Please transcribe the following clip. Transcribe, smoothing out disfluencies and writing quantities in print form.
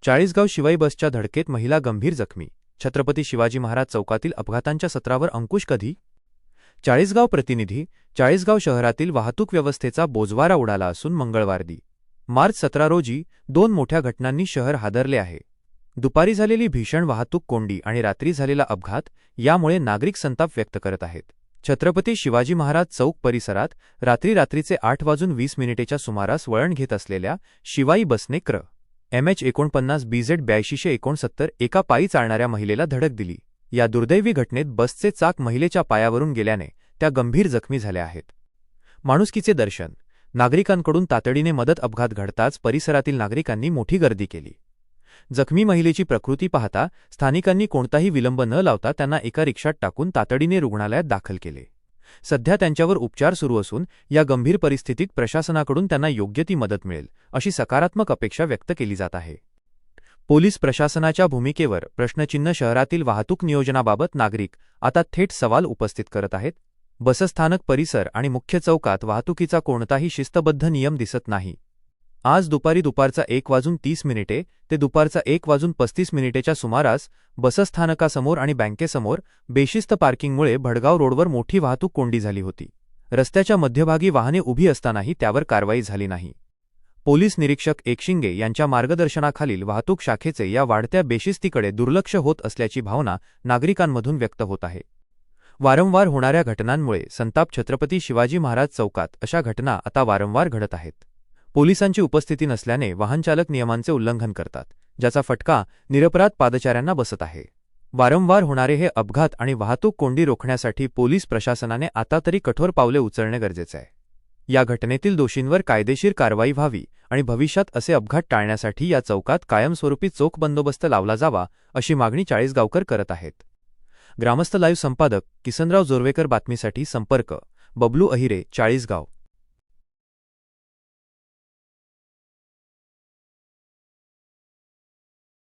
चाळीसगाव शिवाई बसच्या धडकेत महिला गंभीर जखमी. छत्रपती शिवाजी महाराज चौकातील अपघातांच्या सत्रावर अंकुश कधी? चाळीसगाव प्रतिनिधी. चाळीसगाव शहरातील वाहतूक व्यवस्थेचा बोजवारा उडाला असून मंगळवार दि. मार्च 17 रोजी 2 मोठ्या घटनांनी शहर हादरले आहे. दुपारी झालेली भीषण वाहतूक कोंडी आणि रात्री झालेला अपघात यामुळे नागरिक संताप व्यक्त करत आहेत. छत्रपती शिवाजी महाराज चौक परिसरात रात्रीचे 8:20 सुमारास वळण घेत असलेल्या शिवाई बसने क्र. MH49 BZ 8269 एका पायी चालणाऱ्या महिलेला धडक दिली. या दुर्दैवी घटनेत बसचे चाक महिलेच्या पायावरून गेल्याने त्या गंभीर जखमी झाल्या आहेत. माणुसकीचे दर्शन. नागरिकांकडून तातडीने मदत. अपघात घडताच परिसरातील नागरिकांनी मोठी गर्दी केली. जखमी महिलेची प्रकृती पाहता स्थानिकांनी कोणताही विलंब न लावता त्यांना एका रिक्षात टाकून तातडीने रुग्णालयात दाखल केले. सध्या त्यांच्यावर उपचार सुरू असून या गंभीर परिस्थितीत प्रशासनाकडून त्यांना योग्य ती मदत मिळेल अशी सकारात्मक अपेक्षा व्यक्त केली जात आहे. पोलीस प्रशासनाच्या भूमिकेवर प्रश्नचिन्ह. शहरातील वाहतूक नियोजनाबाबत नागरिक आता थेट सवाल उपस्थित करत आहेत. बसस्थानक परिसर आणि मुख्य चौकात वाहतुकीचा कोणताही शिस्तबद्ध नियम दिसत नाही. आज दुपारचा 1:30 ते दुपारचा 1:35च्या सुमारास बसस्थानकासमोर आणि बँकेसमोर बेशिस्त पार्किंगमुळे भडगाव रोडवर मोठी वाहतूक कोंडी झाली होती. रस्त्याच्या मध्यभागी वाहने उभी असतानाही त्यावर कारवाई झाली नाही. पोलीस निरीक्षक एकशिंगे यांच्या मार्गदर्शनाखालील वाहतूक शाखेचे या वाढत्या बेशिस्तीकडे दुर्लक्ष होत असल्याची भावना नागरिकांमधून व्यक्त होत आहे. वारंवार होणाऱ्या घटनांमुळे संताप. छत्रपती शिवाजी महाराज चौकात अशा घटना आता वारंवार घडत आहेत. पोलिसांची उपस्थिती नसल्याने वाहनचालक नियमांचे उल्लंघन करतात, ज्याचा फटका निरपराध पादचाऱ्यांना बसत आहे. वारंवार होणारे हे अपघात आणि वाहतूक कोंडी रोखण्यासाठी पोलीस प्रशासनाने आता तरी कठोर पावले उचलणे गरजेचे आहे. या घटनेतील दोषींवर कायदेशीर कारवाई व्हावी आणि भविष्यात असे अपघात टाळण्यासाठी या चौकात कायमस्वरूपी चोख बंदोबस्त लावला जावा अशी मागणी चाळीसगावकर करत आहेत. ग्रामस्थ लाईव्ह संपादक किसनराव जोरवेकर. बातमीसाठी संपर्क बबलू अहिरे, चाळीसगाव.